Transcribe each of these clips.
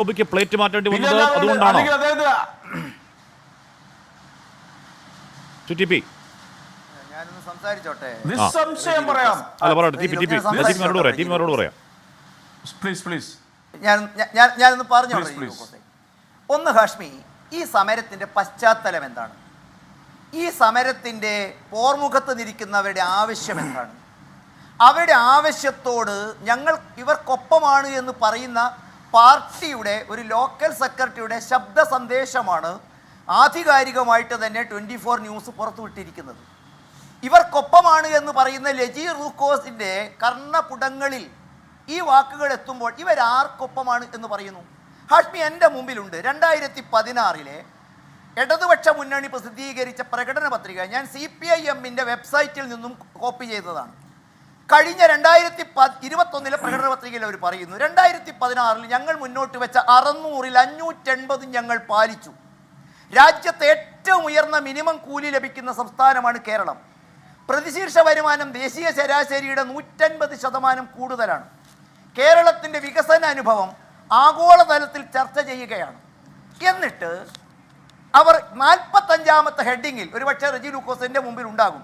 ഗോപിക്ക് പ്ലേറ്റ് മാറ്റേണ്ടി വന്നത് അതുകൊണ്ടാണോ? ഞാനൊന്ന് സംസാരിച്ചോട്ടെ. നിസ്സംശയം പറയാം. ഞാനൊന്ന് പറഞ്ഞോട്ടെ. ഒന്ന് ഹാഷ്മി, ഈ സമരത്തിന്റെ പശ്ചാത്തലം എന്താണ്? ഈ സമരത്തിന്റെ പോർമുഖത്ത് നിൽക്കുന്നവരുടെ ആവശ്യം എന്താണ്? അവരുടെ ആവശ്യത്തോട് ഞങ്ങൾ ഇവർക്കൊപ്പമാണ് എന്ന് പറയുന്ന പാർട്ടിയുടെ ഒരു ലോക്കൽ സെക്രട്ടറിയുടെ ശബ്ദ സന്ദേശമാണ് ആധികാരികമായിട്ട് തന്നെ 24 ന്യൂസ് പുറത്തുവിട്ടിരിക്കുന്നത്. ഇവർക്കൊപ്പമാണ് എന്ന് പറയുന്ന ലജി റൂക്കോസിൻ്റെ കർണപുടങ്ങളിൽ ഈ വാക്കുകൾ എത്തുമ്പോൾ ഇവരാർക്കൊപ്പമാണ് എന്ന് പറയുന്നു? ഹാഷ്മി, എൻ്റെ മുമ്പിലുണ്ട് 2016 ഇടതുപക്ഷ മുന്നണി പ്രസിദ്ധീകരിച്ച പ്രകടന പത്രിക. ഞാൻ CPIMൻ്റെ വെബ്സൈറ്റിൽ നിന്നും കോപ്പി ചെയ്തതാണ്. കഴിഞ്ഞ 2021 പ്രകടന പത്രികയിൽ അവർ പറയുന്നു 2016 ഞങ്ങൾ മുന്നോട്ട് വെച്ച 600-ൽ 580 ഞങ്ങൾ പാലിച്ചു. രാജ്യത്തെ ഏറ്റവും ഉയർന്ന മിനിമം കൂലി ലഭിക്കുന്ന സംസ്ഥാനമാണ് കേരളം. പ്രതിശീർഷ വരുമാനം ദേശീയ ശരാശരിയുടെ 150% കൂടുതലാണ്. കേരളത്തിൻ്റെ വികസന അനുഭവം ആഗോളതലത്തിൽ ചർച്ച ചെയ്യുകയാണ്. എന്നിട്ട് അവർ 45ാമത്തെ ഹെഡിങ്ങിൽ, ഒരുപക്ഷെ റെജി ലൂക്കോസിൻ്റെ മുമ്പിൽ ഉണ്ടാകും,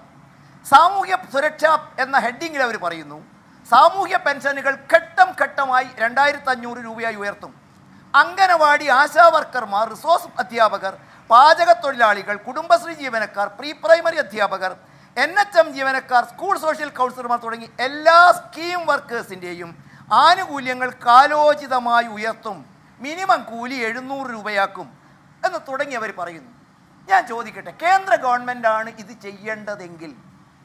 സാമൂഹ്യ സുരക്ഷ എന്ന ഹെഡിങ്ങിൽ അവർ പറയുന്നു സാമൂഹ്യ പെൻഷനുകൾ ഘട്ടം ഘട്ടമായി 2500 രൂപയായി ഉയർത്തും. അംഗനവാടി ആശാ വർക്കർമാർ, റിസോഴ്സ് അധ്യാപകർ, പാചക തൊഴിലാളികൾ, കുടുംബശ്രീ ജീവനക്കാർ, പ്രീ പ്രൈമറി അധ്യാപകർ, NHM ജീവനക്കാർ, സ്കൂൾ സോഷ്യൽ കൗൺസിലർമാർ തുടങ്ങി എല്ലാ സ്കീം വർക്കേഴ്സിൻ്റെയും ആനുകൂല്യങ്ങൾ കാലോചിതമായി ഉയർത്തും. മിനിമം കൂലി 700 രൂപയാക്കും എന്ന് തുടങ്ങിയവർ പറയുന്നു. ഞാൻ ചോദിക്കട്ടെ, കേന്ദ്ര ഗവൺമെൻറ്റാണ് ഇത് ചെയ്യേണ്ടതെങ്കിൽ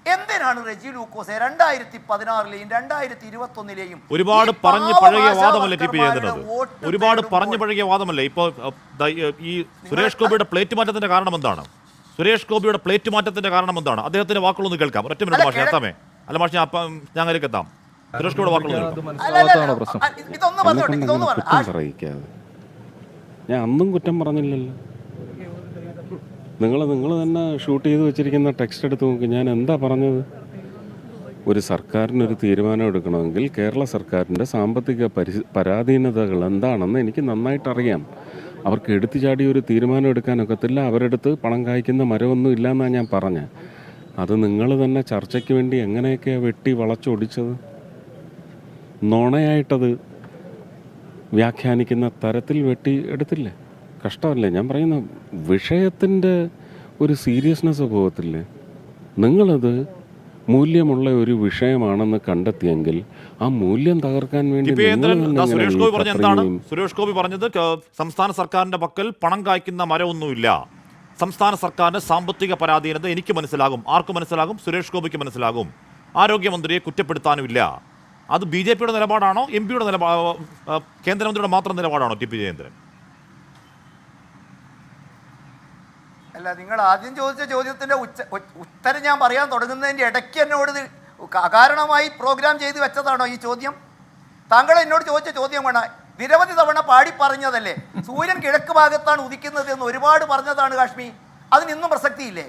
എന്തിനാണ് റെജി ലൂക്കോസ് 2016-ലെയും 2021-ലെയും ഒരുപാട് പറഞ്ഞു പഴകിയ വാദമല്ലേ ടി പി ചെയ്യുന്നത്? ഒരുപാട് പറഞ്ഞു പഴകിയ വാദമല്ലേ? ഇപ്പോൾ ഈ സുരേഷ് ഗോപിയുടെ പ്ലേറ്റ് മാറ്റത്തിന്റെ കാരണം എന്താണ്? സുരേഷ് ഗോപിയുടെ പ്ലേറ്റ് മാറ്റത്തിന്റെ കാരണം എന്താണ്? അദ്ദേഹത്തിന്റെ വാക്കുകളൊന്ന് കേൾക്കാം. ഒറ്റ മിനിറ്റ് മാഷി എത്താമേ. അല്ല മാഷി, ഞാൻ അതിലേക്ക് എത്താം. സുരേഷ് ഗോപിയുടെ വാക്കുകൾ ഞാൻ അന്നും കുറ്റം പറഞ്ഞില്ലല്ലോ. നിങ്ങൾ തന്നെ ഷൂട്ട് ചെയ്ത് വെച്ചിരിക്കുന്ന ടെക്സ്റ്റ് എടുത്ത് നോക്കി. ഞാൻ എന്താ പറഞ്ഞത്? ഒരു സർക്കാരിനൊരു തീരുമാനം എടുക്കണമെങ്കിൽ കേരള സർക്കാരിൻ്റെ സാമ്പത്തിക പരാധീനതകൾ എന്താണെന്ന് എനിക്ക് നന്നായിട്ടറിയാം. അവർക്ക് എടുത്തു ചാടി ഒരു തീരുമാനം എടുക്കാനൊക്കത്തില്ല. അവരെടുത്ത് പണം കായ്ക്കുന്ന മരമൊന്നും ഇല്ലയെന്നാണ് ഞാൻ പറഞ്ഞത്. അത് നിങ്ങൾ തന്നെ ചർച്ചയ്ക്ക് വേണ്ടി എങ്ങനെയൊക്കെയാണ് വെട്ടി വളച്ചൊടിച്ചത്? നുണയായിട്ടത് വ്യാഖ്യാനിക്കുന്ന തരത്തിൽ വെട്ടി എടുത്തില്ലേ? കഷ്ടമല്ലേ? ഞാൻ പറയുന്ന വിഷയത്തിൻ്റെ ഒരു സീരിയസ്നെസ് പോകത്തില്ലേ? നിങ്ങളത് മൂല്യമുള്ള ഒരു വിഷയമാണെന്ന് കണ്ടെത്തിയെങ്കിൽ ആ മൂല്യം തകർക്കാൻ വേണ്ടി സുരേഷ് ഗോപി പറഞ്ഞത് സംസ്ഥാന സർക്കാരിന്റെ പക്കൽ പണം കായ്ക്കുന്ന മരമൊന്നുമില്ല. സംസ്ഥാന സർക്കാരിന്റെ സാമ്പത്തിക പരാധീനത എനിക്ക് മനസ്സിലാകും. ആർക്ക് മനസ്സിലാകും? സുരേഷ് ഗോപിക്ക് മനസ്സിലാകും. ആരോഗ്യമന്ത്രിയെ കുറ്റപ്പെടുത്താനുമില്ല. അത് BJPയുടെ നിലപാടാണോ, MP-യുടെ കേന്ദ്രമന്ത്രിയുടെ മാത്രം നിലപാടാണോ ടി പി ജയേന്ദ്രൻ? അല്ല, നിങ്ങൾ ആദ്യം ചോദിച്ച ചോദ്യത്തിൻ്റെ ഉത്തരം ഞാൻ പറയാൻ തുടങ്ങുന്നതിൻ്റെ ഇടയ്ക്ക് എന്നോട് അകാരണമായി പ്രോഗ്രാം ചെയ്ത് വെച്ചതാണോ ഈ ചോദ്യം? താങ്കൾ എന്നോട് ചോദിച്ച ചോദ്യം വേണം. നിരവധി തവണ പാടി പറഞ്ഞതല്ലേ സൂര്യൻ കിഴക്ക് ഭാഗത്താണ് ഉദിക്കുന്നത് എന്ന് ഒരുപാട് പറഞ്ഞതാണ് കാശ്മീർ. അതിനിന്നും പ്രസക്തിയില്ലേ?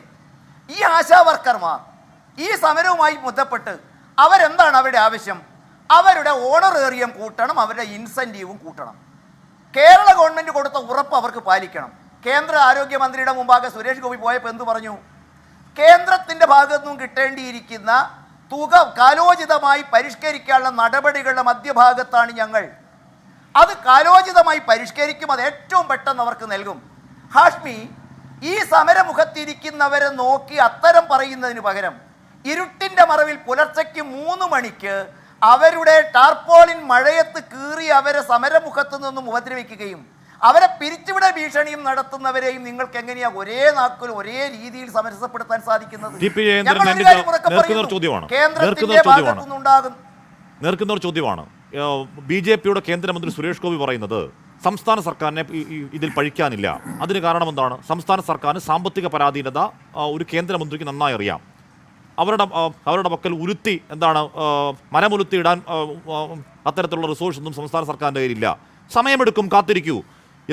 ഈ ആശാ വർക്കർമാർ ഈ സമരവുമായി ബന്ധപ്പെട്ട് അവരെന്താണ് അവരുടെ ആവശ്യം? അവരുടെ ഓണറേറിയം കൂട്ടണം, അവരുടെ ഇൻസെൻറ്റീവും കൂട്ടണം. കേരള ഗവൺമെൻറ് കൊടുത്ത ഉറപ്പ് അവർക്ക് പാലിക്കണം. കേന്ദ്ര ആരോഗ്യമന്ത്രിയുടെ മുമ്പാകെ സുരേഷ് ഗോപി പോയപ്പോൾ എന്തു പറഞ്ഞു? കേന്ദ്രത്തിൻ്റെ ഭാഗത്തു നിന്നും കിട്ടേണ്ടിയിരിക്കുന്ന തുക കാലോചിതമായി പരിഷ്കരിക്കാനുള്ള നടപടികളുടെ മധ്യഭാഗത്താണ് ഞങ്ങൾ. അത് കാലോചിതമായി പരിഷ്കരിക്കും, അത് ഏറ്റവും പെട്ടെന്ന് അവർക്ക് നൽകും. ഹാഷ്മി, ഈ സമരമുഖത്തിരിക്കുന്നവരെ നോക്കി അത്തരം പറയുന്നതിന് പകരം ഇരുട്ടിൻ്റെ മറവിൽ പുലർച്ചയ്ക്ക് 3 മണിക്ക് അവരുടെ ടാർപോളിൻ മഴയത്ത് കീറി അവരെ സമരമുഖത്തു നിന്നും ഉപദ്രവിക്കുകയും അവരെ പിരിച്ചുവിട ഭീഷണിയും നടത്തുന്നവരെയും നിങ്ങൾക്ക് എങ്ങനെയാ ഒരേ നാക്കിൽ ഒരേ രീതിയിൽ സമരസപ്പെടുത്താൻ സാധിക്കുന്നത്? നേർക്കുന്ന ഒരു ചോദ്യമാണ്. BJPയുടെ കേന്ദ്രമന്ത്രി സുരേഷ് ഗോപി പറയുന്നത് സംസ്ഥാന സർക്കാരിനെ ഇതിൽ പഴിക്കാനില്ല. അതിന് കാരണം എന്താണ്? സംസ്ഥാന സർക്കാരിന് സാമ്പത്തിക പരാധീനത ഒരു കേന്ദ്രമന്ത്രിക്ക് നന്നായി അറിയാം. അവരുടെ പക്കൽ ഉരുത്തി മരമുലുത്തി ഇടാൻ അത്തരത്തിലുള്ള റിസോഴ്സ് ഒന്നും സംസ്ഥാന സർക്കാരിൻ്റെ കയ്യിലില്ല. സമയമെടുക്കും, കാത്തിരിക്കൂ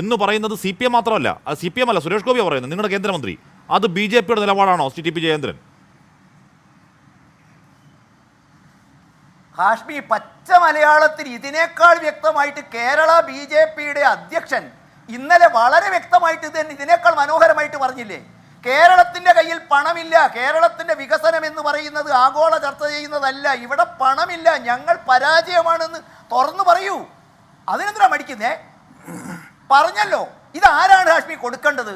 എന്ന് പറയുന്നത് CPM മാത്രമല്ല, CPM അല്ല, സുരേഷ് ഗോപിയാണ് പറയുന്നത്, നിങ്ങളുടെ കേന്ദ്രമന്ത്രി. അത് BJPയുടെ നിലപാടാണോ ടി പി ജയേന്ദ്രൻ? ഹാഷ്മി, പച്ച മലയാളത്തിൽ ഇതിനേക്കാൾ വ്യക്തമായിട്ട് കേരള BJP-യുടെ അധ്യക്ഷൻ ഇന്നലെ വളരെ വ്യക്തമായിട്ട് ഇതിനേക്കാൾ മനോഹരമായിട്ട് പറഞ്ഞില്ലേ? കേരളത്തിന്റെ കയ്യിൽ പണമില്ല, കേരളത്തിന്റെ വികസനം എന്ന് പറയുന്നത് ആഗോള ചർച്ച ചെയ്യുന്നതല്ല, ഇവിടെ പണമില്ല, ഞങ്ങൾ പരാജയമാണെന്ന് തുറന്നു പറയൂ. അതിനെന്തിനാ മടിക്കുന്നേ? പറഞ്ഞല്ലോ. ഇതാരാണ് ഹാഷ്മി കൊടുക്കേണ്ടത്?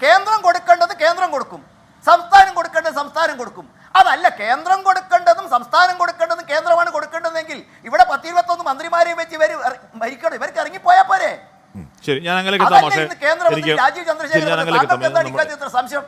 കേന്ദ്രം കൊടുക്കേണ്ടത് കേന്ദ്രം കൊടുക്കും, സംസ്ഥാനം കൊടുക്കേണ്ടത് സംസ്ഥാനം കൊടുക്കും. അതല്ല, കേന്ദ്രം കൊടുക്കേണ്ടതും സംസ്ഥാനം കൊടുക്കേണ്ടതും കേന്ദ്രമാണ് കൊടുക്കേണ്ടതെങ്കിൽ ഇവിടെ 10-21 മന്ത്രിമാരെയും വെച്ച് ഇവർ ഭരിക്കണം, ഇവർക്ക് ഇറങ്ങിപ്പോയാൽ പോരെ? ശരി, ഞാൻ അങ്ങനെയൊക്കെ കേന്ദ്രമന്ത്രി രാജീവ് ചന്ദ്രശേഖരൻ സംശയം